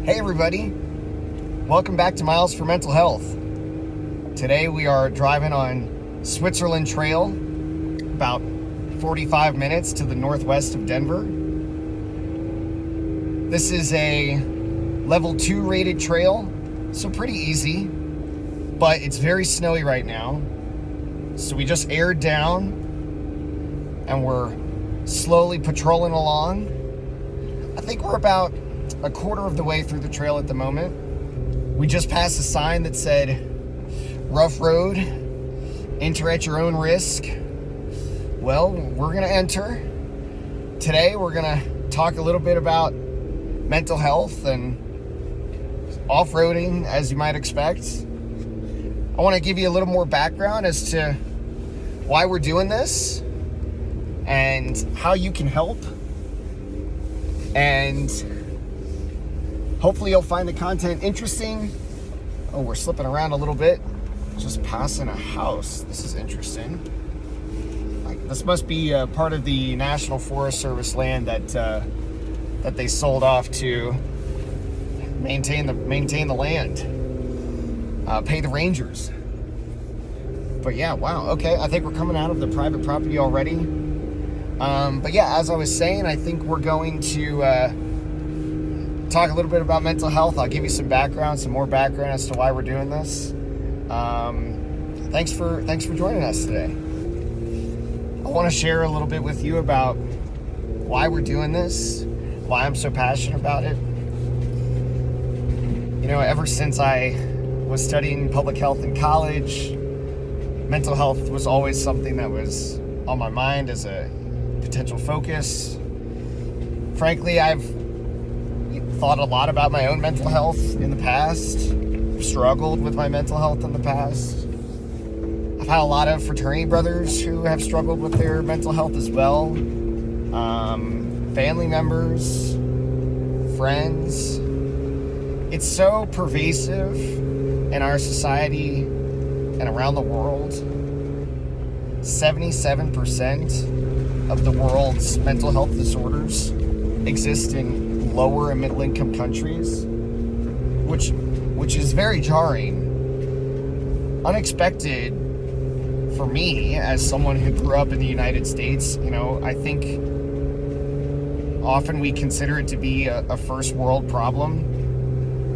Hey everybody, welcome back to Miles for Mental Health. Today we are driving on Switzerland Trail, about 45 minutes to the northwest of Denver. This is a level 2 rated trail, so pretty easy, but it's very snowy right now. So we just aired down and we're slowly patrolling along. I think we're about a quarter of the way through the trail at the moment. We just passed a sign that said, "Rough road, enter at your own risk." Well, we're gonna enter. Today we're gonna talk a little bit about mental health and off-roading, as you might expect. I wanna give you a little more background as to why we're doing this and how you can help. And hopefully you'll find the content interesting. Oh, we're slipping around a little bit. Just passing a house. This is interesting. This must be part of the National Forest Service land that they sold off to maintain the land, pay the rangers. But yeah, wow. Okay, I think we're coming out of the private property already. But yeah, as I was saying, I think we're going to talk a little bit about mental health. I'll give you some more background as to why we're doing this. Thanks for joining us today. I want to share a little bit with you about why we're doing this, why I'm so passionate about it. You know, ever since I was studying public health in college, mental health was always something that was on my mind as a potential focus. Frankly, I've thought a lot about my own mental health in the past, struggled with my mental health in the past. I've had a lot of fraternity brothers who have struggled with their mental health as well. Family members, friends. It's so pervasive in our society and around the world. 77% of the world's mental health disorders exist in lower and middle income countries, which is very jarring, unexpected for me as someone who grew up in the United States. You know, I think often we consider it to be a first world problem,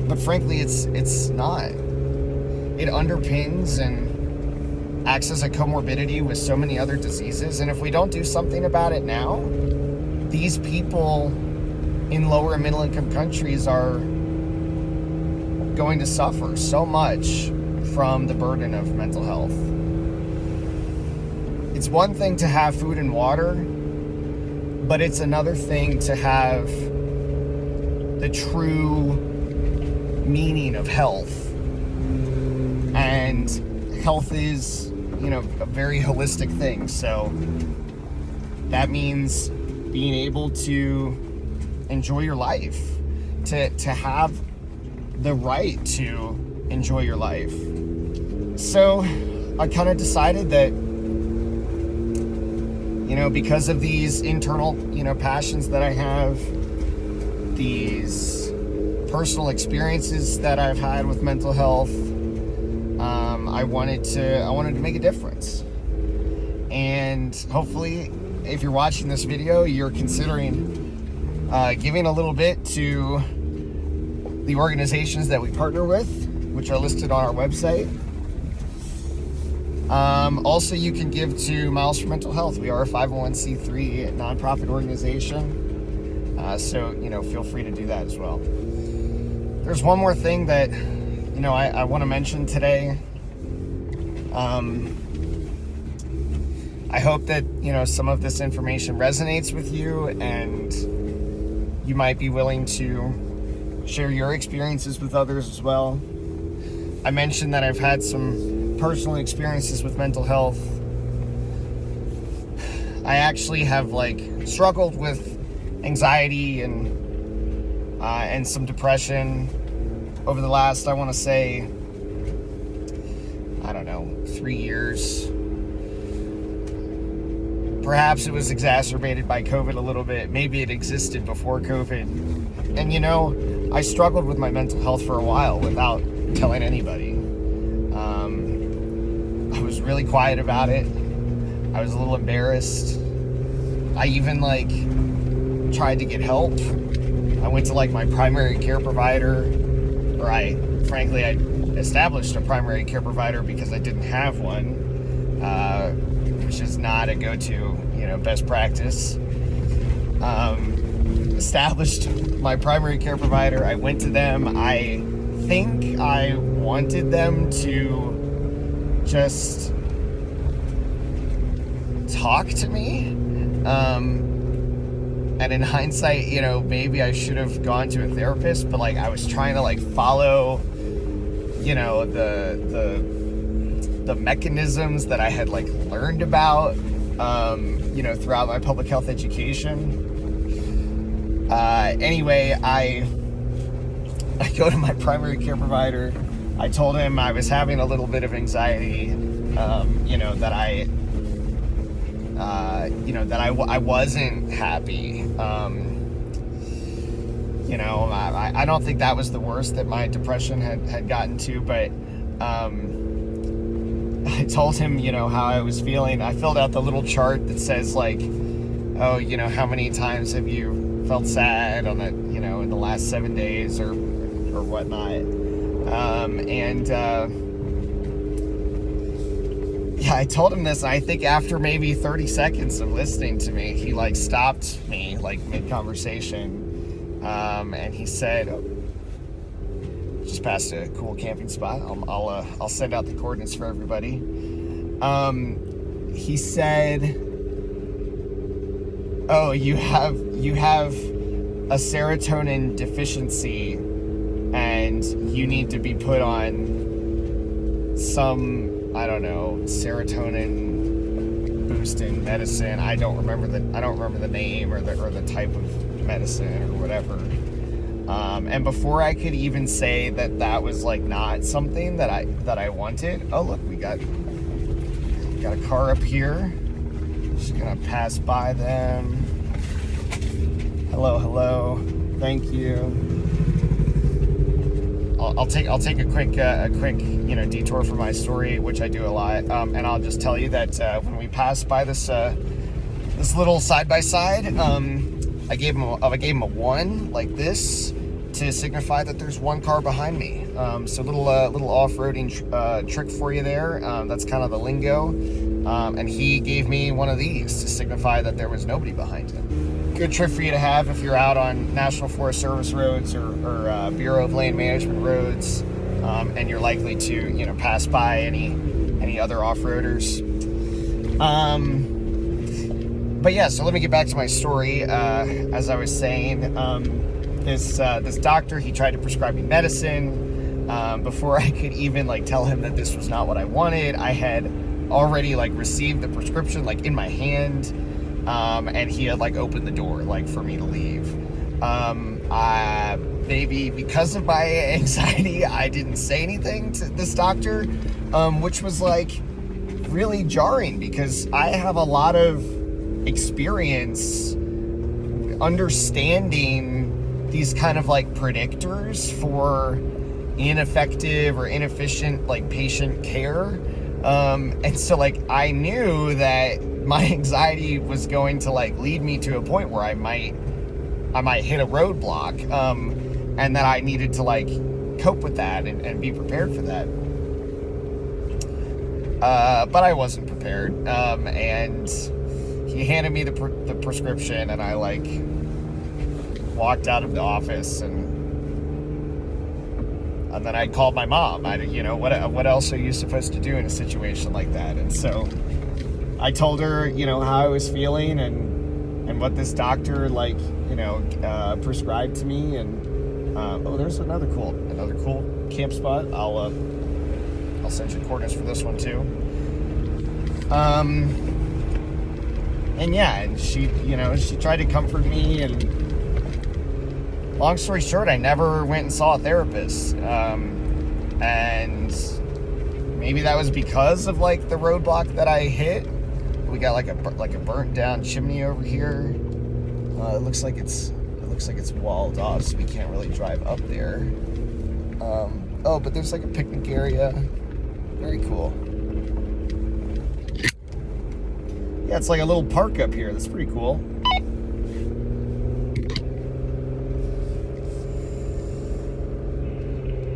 but frankly it's not. It underpins and acts as a comorbidity with so many other diseases, and if we don't do something about it now, these people in lower and middle income countries are going to suffer so much from the burden of mental health. It's one thing to have food and water, but it's another thing to have the true meaning of health. And health is, you know, a very holistic thing. So that means being able to enjoy your life, to have the right to enjoy your life. So I kind of decided that, you know, because of these internal, you know, passions that I have, these personal experiences that I've had with mental health, I wanted to make a difference. And hopefully, if you're watching this video, you're considering giving a little bit to the organizations that we partner with, which are listed on our website. Also, you can give to Miles for Mental Health. We are a 501c3 nonprofit organization, so, you know, feel free to do that as well. There's one more thing that, you know, I want to mention today. I hope that, you know, some of this information resonates with you and you might be willing to share your experiences with others as well. I mentioned that I've had some personal experiences with mental health. I actually have struggled with anxiety and some depression over the last, I want to say, 3 years. Perhaps it was exacerbated by COVID a little bit. Maybe it existed before COVID. And I struggled with my mental health for a while without telling anybody. I was really quiet about it. I was a little embarrassed. I even like tried to get help. I went to like my primary care provider, or I established a primary care provider because I didn't have one, which is not a go-to, best practice. Established my primary care provider. I went to them. I think I wanted them to just talk to me. And in hindsight, maybe I should have gone to a therapist, but like I was trying to like follow, the mechanisms that I had like learned about, throughout my public health education. Anyway, I go to my primary care provider. I told him I was having a little bit of anxiety, that I wasn't happy. I don't think that was the worst that my depression had gotten to, but I told him, how I was feeling. I filled out the little chart that says like, oh, how many times have you felt sad on it, in the last 7 days or whatnot. Yeah, I told him this, and I think after maybe 30 seconds of listening to me, he like stopped me like mid-conversation, and he said, just passed a cool camping spot. I'll send out the coordinates for everybody. He said, oh, you have a serotonin deficiency, and you need to be put on some, I don't know, serotonin boosting medicine. I don't remember the name or the type of medicine or whatever. And before I could even say that was like not something that I wanted. Oh look, we got a car up here. Just gonna pass by them. Hello. Thank you. I'll take a quick detour for my story, which I do a lot, and I'll just tell you that when we passed by this little side by side, I gave him a 1 like this to signify that there's one car behind me. So little off-roading trick for you there. That's kind of the lingo, and he gave me one of these to signify that there was nobody behind him. Good trick for you to have if you're out on National Forest Service roads or Bureau of Land Management roads, and you're likely to pass by any other off-roaders. But yeah, so let me get back to my story. As I was saying, this doctor, he tried to prescribe me medicine. Before I could even tell him that this was not what I wanted, I had already received the prescription in my hand. And he had opened the door for me to leave. Maybe because of my anxiety, I didn't say anything to this doctor, which was really jarring because I have a lot of experience understanding these kind of predictors for ineffective or inefficient patient care. And so I knew that my anxiety was going to lead me to a point where I might hit a roadblock, and that I needed to cope with that and be prepared for that. But I wasn't prepared, and he handed me the prescription, and I walked out of the office, and then I called my mom. What else are you supposed to do in a situation like that? And so I told her, how I was feeling and what this doctor prescribed to me. And there's another cool camp spot. I'll send you coordinates for this one too. And yeah, and she tried to comfort me, and long story short, I never went and saw a therapist. And maybe that was because of the roadblock that I hit. We got a burnt down chimney over here. It looks like it's looks like it's walled off, so we can't really drive up there. Oh, but there's like a picnic area. Very cool. Yeah, it's like a little park up here. That's pretty cool.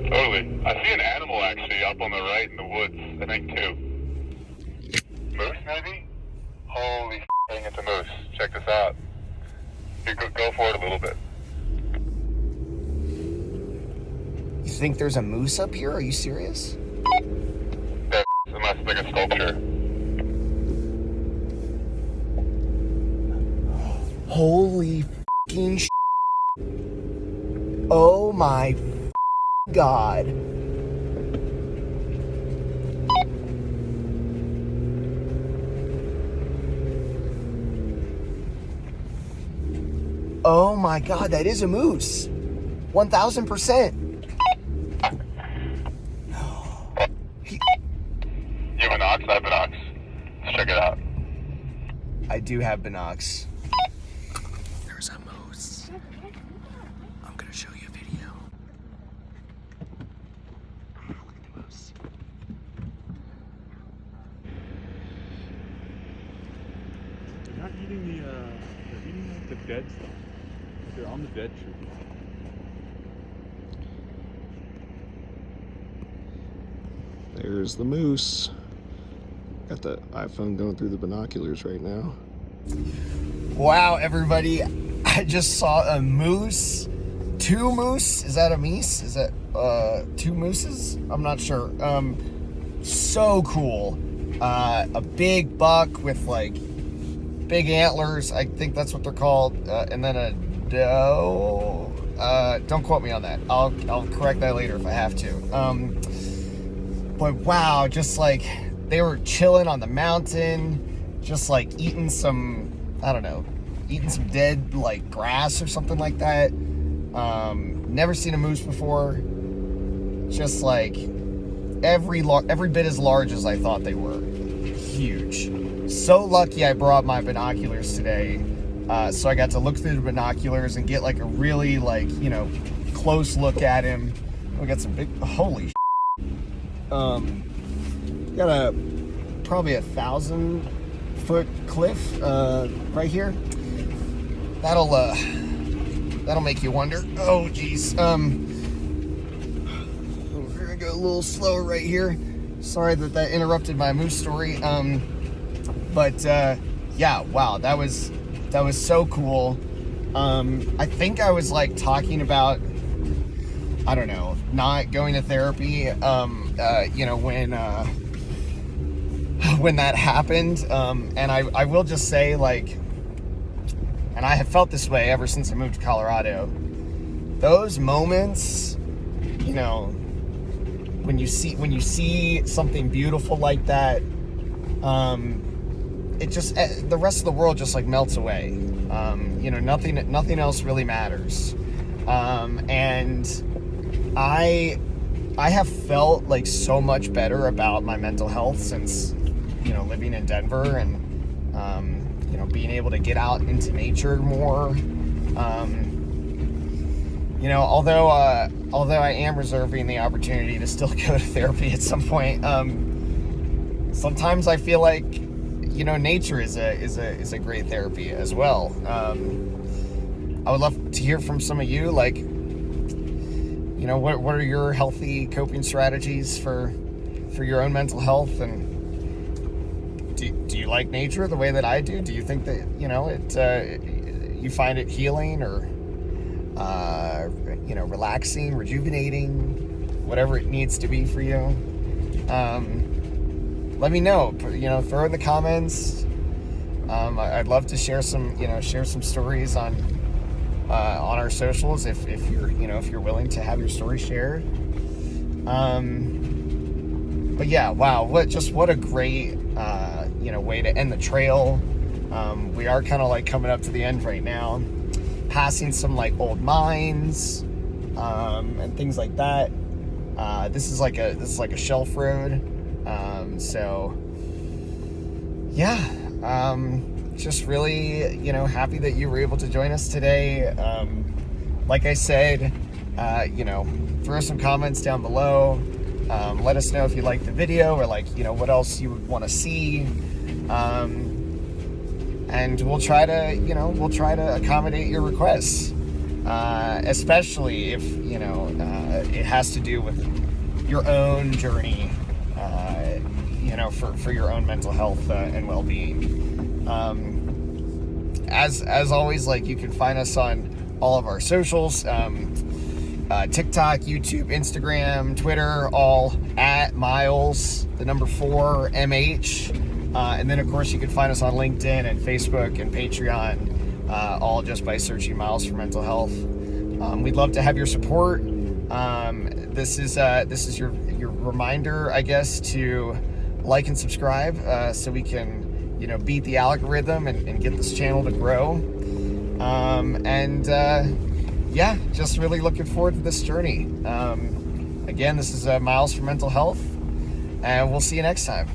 Totally. I see an animal actually up on the right in the woods, I think too. Moose maybe? Holy dang, it's a moose. Check this out. Here, go for it a little bit. You think there's a moose up here? Are you serious? That must be like a sculpture. Holy f***ing sh**. Oh my God. Oh my God, that is a moose. 1000%. You have binocs? I have binocs. Let's check it out. I do have binocs. There's a moose. I'm gonna show you a video. Look at the moose. They're not eating they're eating like the dead stuff. They're on the dead tree. There's the moose. Got the iPhone going through the binoculars right now. Wow, everybody. I just saw a moose. 2 moose? Is that a meese? Is that 2 mooses? I'm not sure. So cool. A big buck with like big antlers. I think that's what they're called. And then a doe. Don't quote me on that. I'll correct that later if I have to. But wow, just like they were chilling on the mountain, just like eating some, I don't know, eating some dead like grass or something like that. Never seen a moose before. Just like every bit as large as I thought they were. Huge. So lucky I brought my binoculars today. So I got to look through the binoculars and get like a really like, you know, close look at him. We got some big, holy got probably 1,000-foot cliff right here. That'll make you wonder. Oh geez. We're gonna go a little slower right here. Sorry that interrupted my moose story. But yeah, wow, that was so cool. I think I was like talking about, I don't know, not going to therapy, you know, when that happened. And I will just say, like, and I have felt this way ever since I moved to Colorado. Those moments, you know, when you see something beautiful like that, it just, the rest of the world just like melts away. You know, nothing else really matters. And I have felt like so much better about my mental health since, you know, living in Denver and, you know, being able to get out into nature more. You know, although I am reserving the opportunity to still go to therapy at some point, sometimes I feel like, you know, nature is a great therapy as well. I would love to hear from some of you, like, you know, what are your healthy coping strategies for your own mental health? And do you like nature the way that I do? Do you think that, you know, you find it healing or, you know, relaxing, rejuvenating, whatever it needs to be for you? Let me know. You know, throw in the comments. I'd love to share some stories on our socials if you're willing to have your story shared. But yeah, wow, what a great way to end the trail. We are kind of like coming up to the end right now, passing some like old mines and things like that. This is like a shelf road. So yeah, just really, you know, happy that you were able to join us today. Like I said, you know, throw some comments down below. Let us know if you liked the video, or like, you know, what else you would want to see. And we'll try to accommodate your requests, especially if, you know, it has to do with your own journey, you know, for your own mental health and well-being. As always, like, you can find us on all of our socials, TikTok, YouTube, Instagram, Twitter, all at Miles, the number 4 MH. And then, of course, you can find us on LinkedIn and Facebook and Patreon, all just by searching Miles for Mental Health. We'd love to have your support. This is your reminder, I guess, to like and subscribe, so we can, you know, beat the algorithm and get this channel to grow. Yeah, just really looking forward to this journey. Again, this is Miles for Mental Health, and we'll see you next time.